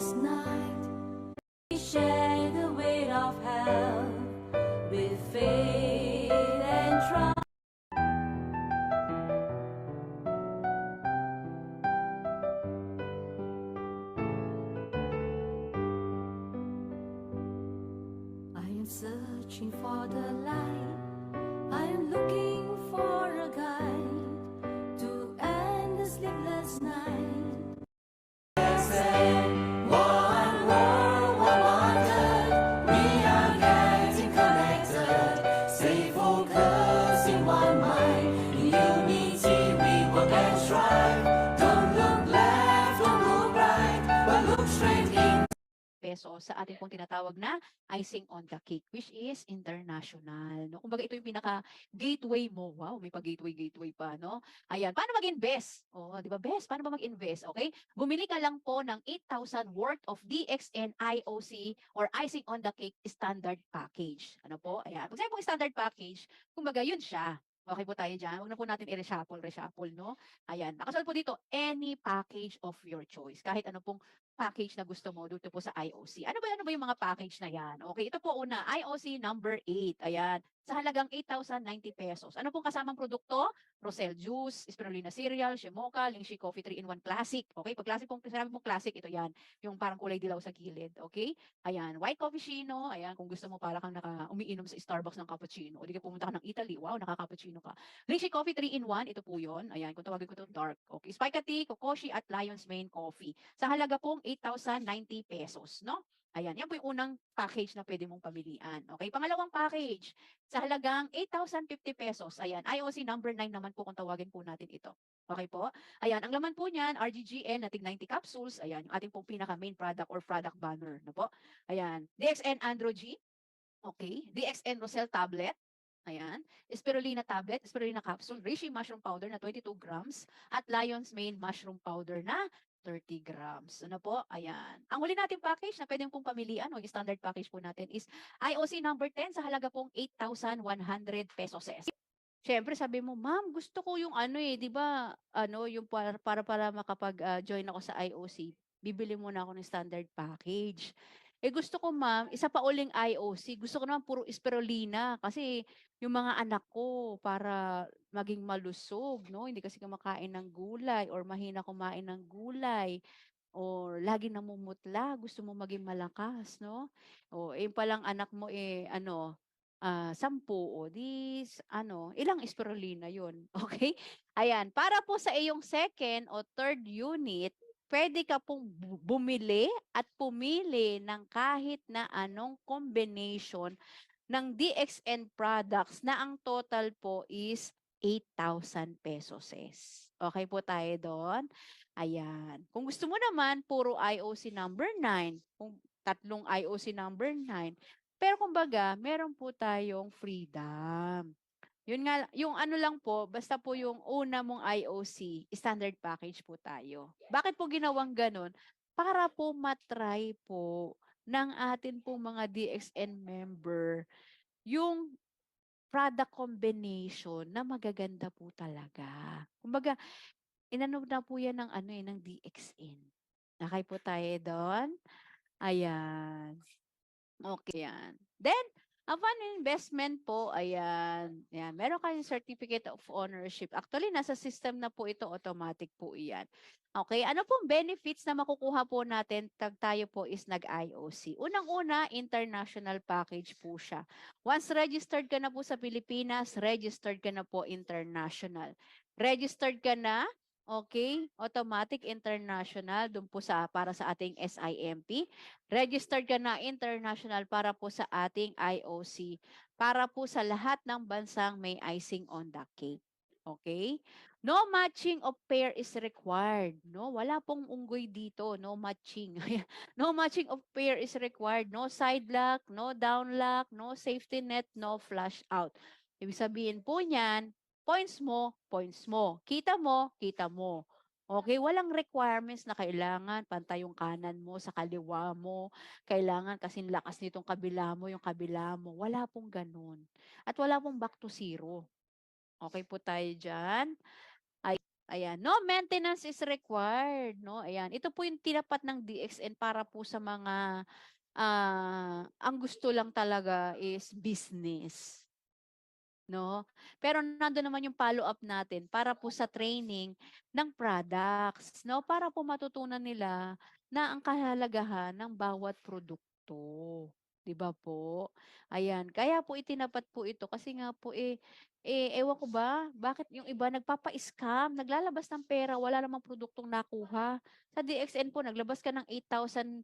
sleepless night. We share the weight of hell with faith and trust. I am searching for the light. I am looking for a guide to end the sleepless night. One world, one wonder, we are getting connected. Stay focused in one mind. In unity we work and strive. Don't look left, don't look right, but look straight in. Peso sa ating pong tinatawag na icing on the cake, which is international. No? Kumbaga ito yung pinaka-gateway mo. Wow, may pa-gateway pa, no? Ayan, paano mag-invest? Oh, di ba, best? Paano ba mag-invest? Okay? Bumili ka lang po ng 8,000 worth of DXN IOC or icing on the cake standard package. Ano po? Ayan. Pag sabi po standard package, kumbaga yun siya. Okay po tayo dyan. Huwag na po natin i-reshuffle, no? Ayan. Nakasunod po dito, any package of your choice. Kahit ano pong package na gusto mo dito po sa IOC. Ano ba yung mga package na yan? Okay, ito po una, IOC number 8. Ayan, sa halagang 8,090 pesos. Ano pong kasamang produkto? Rosel Juice, Spirulina Cereal, Shimoka, Lingxi Coffee 3-in-1 Classic. Okay, pag classic pong, sinabi pong classic, ito yan. Yung parang kulay dilaw sa gilid. Okay? Ayan, white coffee chino. Ayan, kung gusto mo para kang umiinom sa Starbucks ng cappuccino. O di ka pumunta ka ng Italy. Wow, nakaka-cappuccino ka. Lingxi Coffee 3-in-1. Ito po yun. Ayan, kung tawagin ko ito dark. Okay, Spike Tea, Kokoshi at Lion's Mane Coffee. Sa halaga pong 8,090 pesos, no? Ayan, yan po yung unang package na pwede mong pamilian. Okay, pangalawang package, sa halagang 8,050 pesos. Ayan, IOC number 9 naman po kung tawagin po natin ito. Okay po? Ayan, ang laman po niyan, RGGN na tig 90 capsules. Ayan, yung ating pong pinaka main product or product banner. No po? Ayan, DXN Andro G. Okay, DXN Rosel tablet. Ayan, Spirulina tablet, Spirulina capsule, reishi mushroom powder na 22 grams at Lion's Mane mushroom powder na 30 grams. Ano po? Ayan. Ang huli nating package na pwedeng pong pamilian o yung standard package po natin is IOC number 10 sa halaga pong 8,100 pesos. Siyempre sabi mo, "Ma'am, gusto ko yung ano eh, 'di ba, ano, yung para makapag-join ako sa IOC, bibili muna ako ng standard package." Eh gusto ko, ma'am, isa pa uling IOC, gusto ko naman puro spirulina kasi yung mga anak ko para maging malusog, no? Hindi kasi kumakain ng gulay or mahina kumain ng gulay or lagi namumutla, gusto mo maging malakas, no? O, eh, palang anak mo eh, ano, 10, o di ano, ilang spirulina yun, okay? Ayan, para po sa iyong second o third unit, pwede ka pong bumili at pumili ng kahit na anong combination ng DXN products na ang total po is 8,000 pesos. Okay po tayo doon? Ayan. Kung gusto mo naman, puro IOC number 9, kung tatlong IOC number 9, pero kumbaga, meron po tayong freedom. Yun nga, yung ano lang po, basta po yung una mong IOC, standard package po tayo. Bakit po ginawang ganun? Para po matry po ng atin pong mga DXN member yung product combination na magaganda po talaga. Kumbaga, inano na po yan ng ano eh, ng DXN. Okay po tayo doon? Ayan. Okay yan. Then, ang fund investment po, ayan, ayan, meron kayong certificate of ownership. Actually, nasa system na po ito, automatic po iyan. Okay, ano pong benefits na makukuha po natin tag tayo po is nag-IOC? Unang-una, international package po siya. Once registered ka na po sa Pilipinas, registered ka na po international. Registered ka na, okay, automatic international dun po sa para sa ating SIMP. Registered ka na international para po sa ating IOC, para po sa lahat ng bansang may icing on the cake. Okay? No matching of pair is required. No, wala pong unggoy dito, no matching. No matching of pair is required. No side lock, no down lock, no safety net, no flush out. Ibig sabihin po niyan, points mo, points mo. Kita mo, kita mo. Okay, walang requirements na kailangan pantay yung kanan mo sa kaliwa mo, kailangan kasing lakas nitong kabila mo, yung kabila mo. Wala pong ganun. At wala pong back to zero. Okay po tayo dyan? Ayan, no maintenance is required, no? Ayan, ito po yung tinapat ng DXN para po sa mga ang gusto lang talaga is business, no? Pero nando'n naman yung follow-up natin para po sa training ng products, no? Para po matutunan nila na ang kahalagahan ng bawat produkto, 'di ba po? Ayan, kaya po itinapat po ito kasi nga po, ewan ko ba, bakit yung iba nagpapa-scam, naglalabas ng pera, wala namang produktong nakuha. Sa DXN po naglabas ka ng 8,100,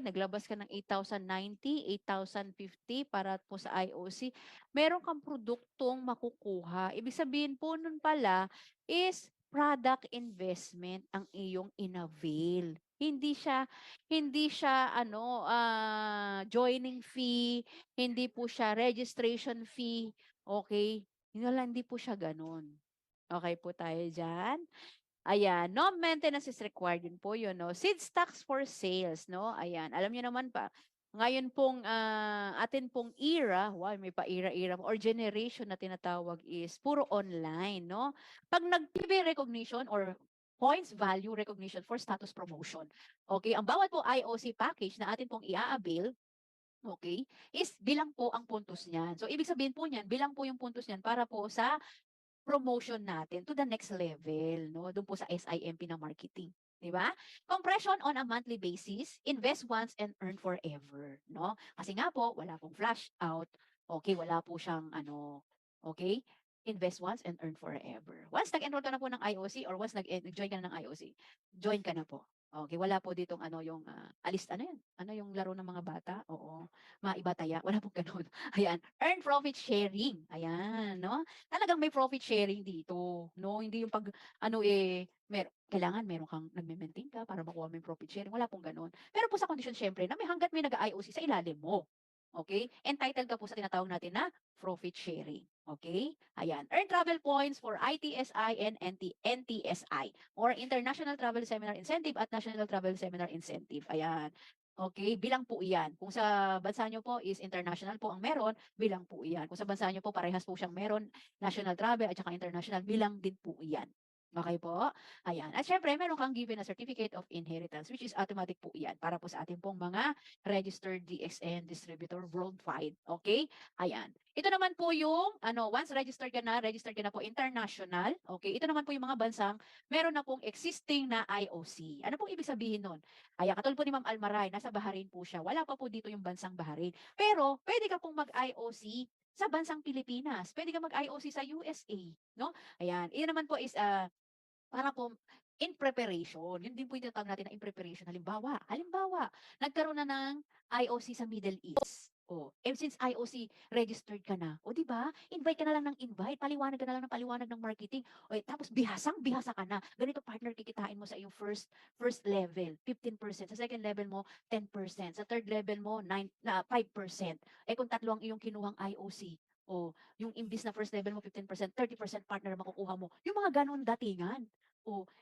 naglabas ka ng 8,090, 8,050 para po sa IOC. Meron kang produktong makukuha. Ibig sabihin po nun pala is product investment ang iyong inavail. Hindi siya ano, joining fee, hindi po siya registration fee, okay? Hindi po siya gano'n. Okay po tayo diyan? Ayan, no maintenance is required din po yun, no? Seed stocks for sales, no? Ayan, alam niyo naman pa, ngayon pong atin pong era, wow, may pa-era-era or generation na tinatawag is puro online, no? Pag nag-PV recognition or points value recognition for status promotion, okay, ang bawat po IOC package na atin pong i-a-avail, okay, is bilang po ang puntos niyan. So, ibig sabihin po niyan, bilang po yung puntos niyan para po sa promotion natin to the next level, no? Doon po sa SIMP na marketing, 'di ba? Compression on a monthly basis, invest once and earn forever, no? Kasi nga po wala pong flash out. Okay, wala po siyang ano, okay? Invest once and earn forever. Once nag-enroll ka na po ng IOC or once nag-join ka na ng IOC, join ka na po. Okay, wala po ditong ano yung ano yan? Ano yung laro ng mga bata? Oo, maibataya. Wala pong ganun. Ayan, earn profit sharing. Ayan, no? Talagang may profit sharing dito, no? Hindi yung pag ano, kailangan meron kang nagme-maintain ka para makuha mo yung profit sharing, wala pong gano'n. Pero po sa kondisyon siyempre na hangga't may nag-a-IOC sa ilalim mo, okay? Entitled ka po sa tinatawag natin na profit sharing, okay? Ayan, earn travel points for ITSI and NTSI or International Travel Seminar Incentive at National Travel Seminar Incentive. Ayan. Okay, bilang po iyan. Kung sa bansa nyo po is international po ang meron, bilang po iyan. Kung sa bansa nyo po parehas po siyang meron, national travel at saka international, bilang din po iyan. Okay po? Ayan. At syempre, meron kang given a certificate of inheritance, which is automatic po iyan para po sa ating pong mga registered DXN distributor worldwide. Okay? Ayan. Ito naman po yung, once registered ka na po international. Okay? Ito naman po yung mga bansang meron na pong existing na IOC. Ano pong ibig sabihin nun? Ayan, katulad po ni Ma'am Almaray, nasa Bahrain po siya. Wala pa po dito yung bansang Bahrain. Pero, pwede ka pong mag-IOC sa bansang Pilipinas. Pwede ka mag-IOC sa USA, no? Ayan, iyon naman po is para po in preparation. Yun din po yung tinatawag natin na in preparation. Halimbawa, nagkaroon na ng IOC sa Middle East. Oh, since IOC registered ka na, o di ba? Invite ka na lang ng invite, paliwanag ka na lang ng paliwanag ng marketing. O tapos bihasa ka na. Ganito partner kikitain mo sa iyong first level, 15%. Sa second level mo, 10%. Sa third level mo, 5%. Kung tatlo ang iyong kinuhang IOC, o yung imbis na first level mo 15%, 30% partner makukuha mo. Yung mga ganun datingan.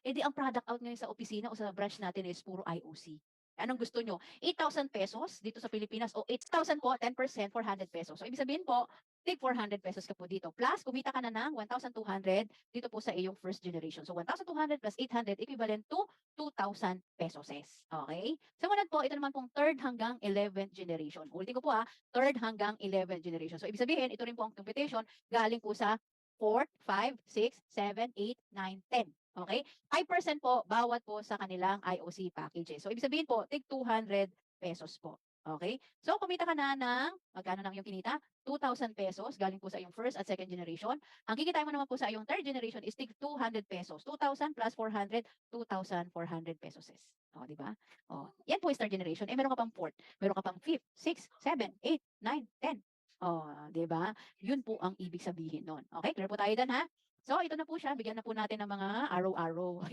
Edi ang product out ngayon sa opisina o sa branch natin is puro IOC. Anong gusto nyo? 8,000 pesos dito sa Pilipinas o 8,000 po, 10%, 400 pesos. So, ibig sabihin po, tig 400 pesos ka po dito. Plus, kumita ka na ng 1,200 dito po sa iyong first generation. So, 1,200 plus 800 equivalent to 2,000 pesos. Okay? Sumunod po, ito naman pong third hanggang 11th generation. Ulitin ko po third hanggang 11th generation. So, ibig sabihin, ito rin po ang computation galing po sa 4th, 5, 6, 7, 8, 9, 10. Okay? 5% po bawat po sa kanilang IOC packages. So, ibig sabihin po, tig 200 pesos po. Okay? So, kumita ka na ng, magkano lang yung kinita? 2,000 pesos galing po sa iyong first at second generation. Ang kikitain mo naman po sa iyong third generation is tig 200 pesos. 2,000 plus 400, 2,400 pesos. Di ba? Yan po is third generation. Meron ka pang fourth, meron ka pang fifth, sixth, 7, 8, 9, 10. Di ba? Yun po ang ibig sabihin nun. Okay? Clear po tayo dyan, ha? So, ito na po siya. Bigyan na po natin ng mga arrow-arrow.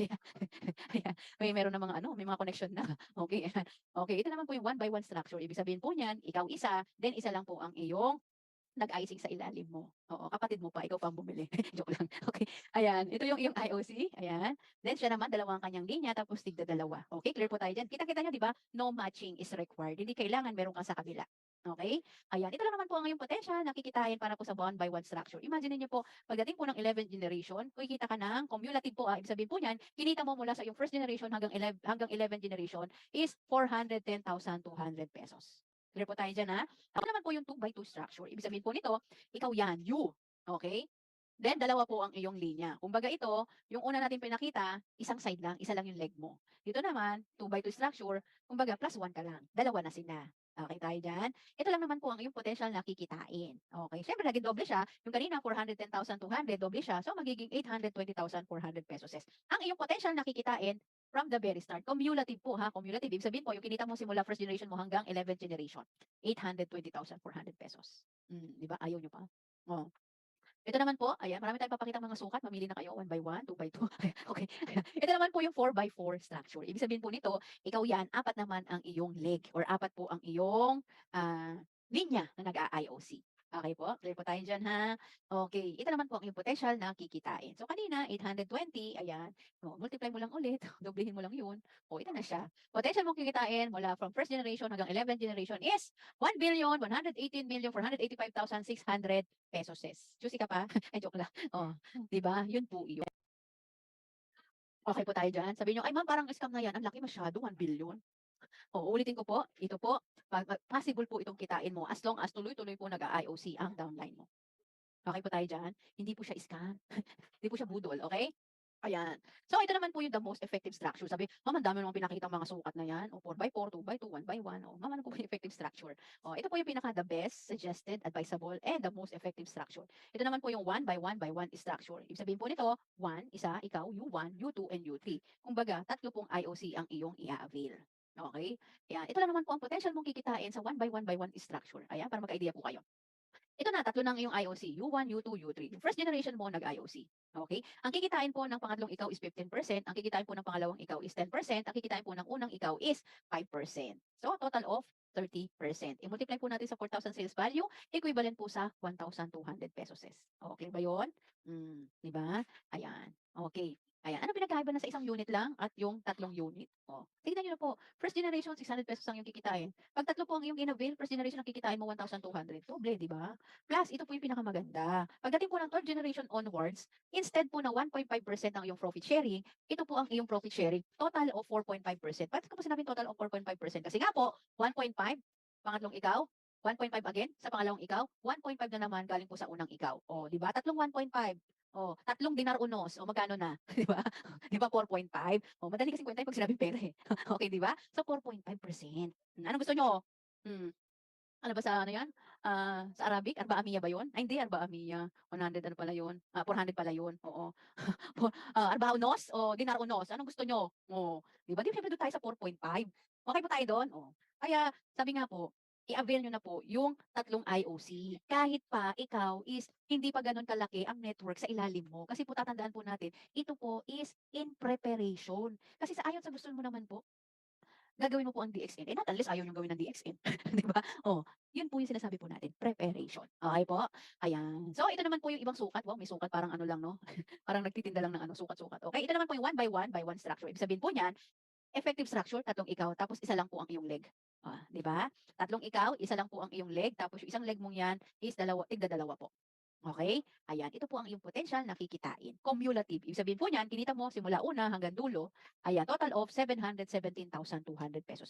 Ayan. Meron na mga may mga connection na. Okay. Okay, ito naman po yung one by one structure. Ibig sabihin po niyan, ikaw isa, then isa lang po ang iyong nag-icing sa ilalim mo. Oo, kapatid mo pa, ikaw pa ang bumili. Joke lang. Okay. Ayan, ito yung iyong IOC. Ayan. Then siya naman, dalawang kanyang linya, tapos tigda dalawa. Okay, clear po tayo dyan. Kita-kita nyo, di ba? No matching is required. Hindi kailangan meron kang sa kabila. Okay? Ayan, ito lang naman po ang iyong potential na kikitain para po sa one by one structure. Imagine niyo po, pagdating po ng 11th generation, kikita ka ng cumulative po, ibig sabihin po niyan, kinita mo mula sa iyong first generation hanggang 11th generation is 410,200 pesos. Clear po tayo dyan, ha? Ako naman po yung 2 by 2 structure. Ibig sabihin po nito, ikaw yan, you. Okay? Then, dalawa po ang iyong linya. Kumbaga ito, yung una natin pinakita, isang side lang, isa lang yung leg mo. Dito naman, 2 by 2 structure, kumbaga plus 1 ka lang. Dalawa na sila. Okay tayo dyan? Ito lang naman po ang iyong potential na kikitain. Okay, siyempre naging doble siya. Yung kanina, 410,200, doble siya. So, magiging 820,400 pesos. Ang iyong potential na kikitain from the very start. Cumulative po ha, cumulative. Ibig sabihin po, yung kinita mo simula first generation mo hanggang 11th generation, 820,400 pesos. Di ba? Ayaw nyo pa. Oh. Ito naman po, ayan, marami tayong papakitang mga sukat. Mamili na kayo, 1 by 1, 2 by 2. Okay. Ito naman po yung 4 by 4 structure. Ibig sabihin po nito, ikaw yan, apat naman ang iyong leg or apat po ang iyong linya na nag-a-IOC. Okay po? Clear po tayo dyan, ha? Okay. Ito naman po ang iyong potential na kikitain. So, kanina, 820, ayan. O, multiply mo lang ulit. Doblehin mo lang yun. O, ito na siya. Potential mong kikitain mula from first generation hanggang 11th generation is 1,118,485,600 pesos. Juicy ka pa? Ay, joke lang. Oh, 'di ba? Yun po yun. Okay po tayo diyan. Sabihin niyo, "Ay ma'am, parang scam na 'yan. Ang laki masyado, 1 billion." Oh, uulitin ko po, ito po, possible po itong kitain mo as long as tuloy-tuloy po nag-a-IOC ang downline mo. Okay po tayo diyan? Hindi po siya scam. Hindi po siya budol, okay? Ayan. So, ito naman po yung the most effective structure. Sabi, "Ma'am, ang dami namang pinakitang mga sukat na 'yan. O 4 by 4, 2 by 2, 1 by 1. Oh, ma'am, ano po ba yung effective structure?" Oh, ito po yung pinaka the best, suggested, advisable, and the most effective structure. Ito naman po yung 1 by 1 by 1 structure. Ibig sabihin po nito, 1, isa, ikaw, you 1, you 2, and you 3. Kumbaga, tatlo pong IOC ang iyong i-avail. Okay? Ayan. Ito lang naman po ang potential mong kikitain sa 1 by 1 structure. Ayan, para magka-idea po kayo. Ito na, tatlo ng iyong IOC, U1, U2, U3. Yung first generation mo nag-IOC. Okay? Ang kikitain po ng pangatlong ikaw is 15%, ang kikitain po ng pangalawang ikaw is 10%, ang kikitain po ng unang ikaw is 5%. So, total of 30%. I-multiply po natin sa 4,000 sales value, equivalent po sa 1,200 pesos. Okay ba yun? Di ba? Ayan. Okay. Ayan. Ano pinagkaiba na sa isang unit lang at yung tatlong unit? Oh, tignan niyo na po. First generation, 600 pesos ang yung kikitain. Pag tatlo po ang iyong inavail, first generation ang kikitain mo 1,200. Doble, di ba? Plus, ito po yung pinakamaganda. Pagdating po ng third generation onwards, instead po na 1.5% ang iyong profit sharing, ito po ang iyong profit sharing, total of 4.5%. Bakit ko po sinabing total of 4.5%? Kasi nga po, 1.5, pangatlong ikaw, 1.5 again, sa pangalawang ikaw, 1.5 na naman galing po sa unang ikaw. O, di ba? Tatlong 1.5. O, tatlong dinar unos. O, magkano na? Di ba? Di ba 4.5? O, madali kasi kwenta yung pag sinabing pera eh. Okay, di ba? So, 4.5%. Anong gusto nyo? Hmm. Ano ba sa ano yan? Sa Arabic, Arba'amiyya ba yun? Ay, hindi, Arba'amiyya. 100 ano pala yun? 400 pala yun. Oo. Arba'unos o dinar unos? Anong gusto nyo? Oo. Di ba? Di ba, syempre doon tayo sa 4.5. Okay po tayo doon? Oo. Kaya, sabi nga po, i-avail nyo na po yung tatlong IOC. Kahit pa ikaw is hindi pa ganun kalaki ang network sa ilalim mo. Kasi po tatandaan po natin, ito po is in preparation. Kasi sa ayon sa gusto mo naman po, gagawin mo po ang DXN. Not unless ayaw niyong gawin ng DXN, 'di ba? Oh, 'yun po yung sinasabi po natin, preparation. Okay po? Ayan. So, ito naman po yung ibang sukat. Wow, may sukat parang ano lang 'no, parang nagtitinda lang ng ano, sukat-sukat. Okay, ito naman po yung 1 by 1 structure. Ibig sabihin po niyan, effective structure, tatlong ikaw, tapos isa lang po ang iyong leg. 'Di ba? Tatlong ikaw, isa lang po ang iyong leg, tapos yung isang leg mong 'yan is tigda-dalawa po. Okay? Ayan, ito po ang iyong potential na kikitain. Cumulative. Ibig sabihin po niyan, kinita mo simula una hanggang dulo, ayan, total of 717,200 pesos.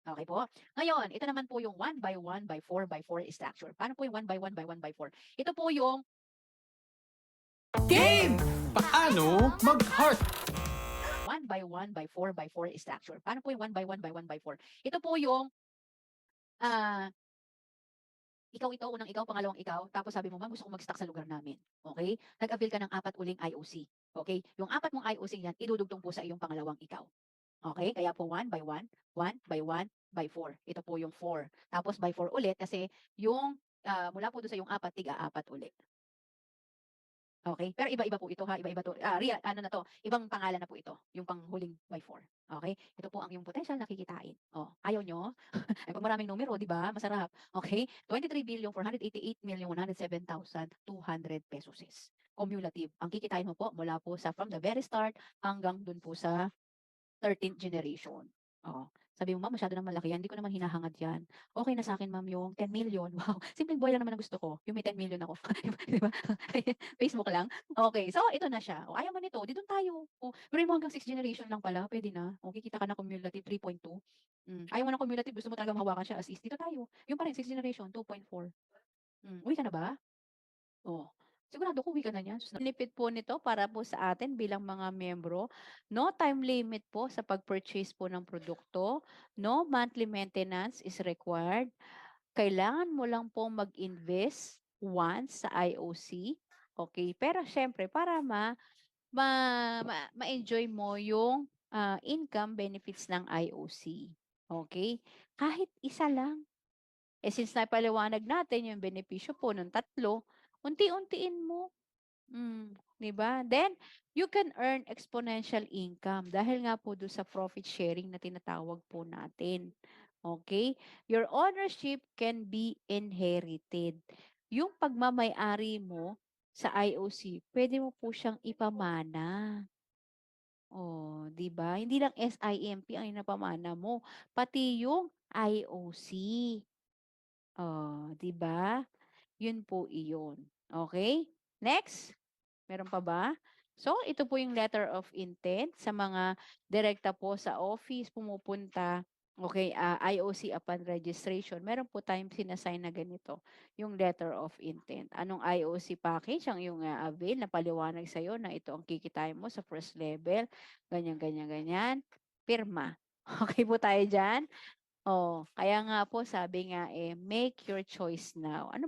Okay po? Ngayon, ito naman po yung 1 by 1 by 4 by 4 structure. Paano po yung 1 by 1 by 1 by 4? Ito po yung Game! Paano mag-heart? 1 by 1 by 4 by 4 structure. Paano po yung 1 by 1 by 1 by 4? Ito po yung ah ikaw ito, unang ikaw, pangalawang ikaw, tapos sabi mo, "Ma'am, gusto kong mag-stock sa lugar namin." Okay? Nag-avail ka ng 4 uling IOC. Okay? Yung 4 mong IOC yan, idudugtong po sa iyong pangalawang ikaw. Okay? Kaya po 1 by 1, 1 by 1 by 4. Ito po yung 4. Tapos by 4 ulit kasi yung mula po doon sa yung 4, tiga-4 ulit. Okay? Pero iba-iba po ito ha, iba-iba to. Real ano na 'to, ibang pangalan na po ito, yung panghuling by 4. Okay? Ito po ang iyong potential na kikitain. Oh, ayaw niyo? Ay 'pag maraming numero, 'di ba, masarap. Okay? 23,488,107,200 pesos. Cumulative. Ang kikitain mo po mula po sa from the very start hanggang dun po sa 13th generation. Oh, Sabi mo, "Ma'am, masyado ng malaki yan, hindi ko naman hinahangad yan. Okey na sa'kin ma'am yung 10,000,000." Wow, simpleng buhay lang naman ang gusto ko, yung may 10,000,000 ako, 'di ba? Facebook lang. Okey, so ito na siya, "Oh, ayaw mo nito, 'di dun tayo." Oh, biruin mo hanggang 6th generation lang pala, puwede na. Oh, kikita ka ng cumulative 3.2. Ayaw mo ng cumulative, gusto mo talagang hawakan siya as is, dito tayo. Yun pa rin 6th generation, 2.4. Uwi ka na ba? Oh, sigurado ka uwi ka na niyan, sus. Benefit po nito para po sa atin bilang mga miyembro, no time limit po sa pag-purchase po ng produkto, no monthly maintenance is required. Kailangan mo lang po mag-invest once sa IOC, okay? Pero siyempre para ma-enjoy mo yung income benefits ng IOC, okay? Kahit isa lang. Since napaliwanag natin yung benepisyo po ng tatlo, unti-untiin mo. 'Di ba? Then, you can earn exponential income dahil nga po do'n sa profit sharing na tinatawag po natin. Okay? Your ownership can be inherited. Yung pagmamay-ari mo sa IOC, pwede mo po siyang ipamana. Oh, 'di ba? Hindi lang SIMP ang inapamana mo, pati yung IOC. Oh, 'di ba? Yun po iyon. Okay? Next. Meron pa ba? So, ito po yung letter of intent sa mga direkta po sa office pumupunta. Okay, IOC upon registration. Meron po tayong sinasign na ganito, yung letter of intent. Anong IOC package ang yung avail na paliwanag sa'yo na ito ang kikitain mo sa first level, ganyan, ganyan, ganyan. Pirma. Okay po tayo dyan? Oh, kaya nga po sabi nga make your choice now. Ano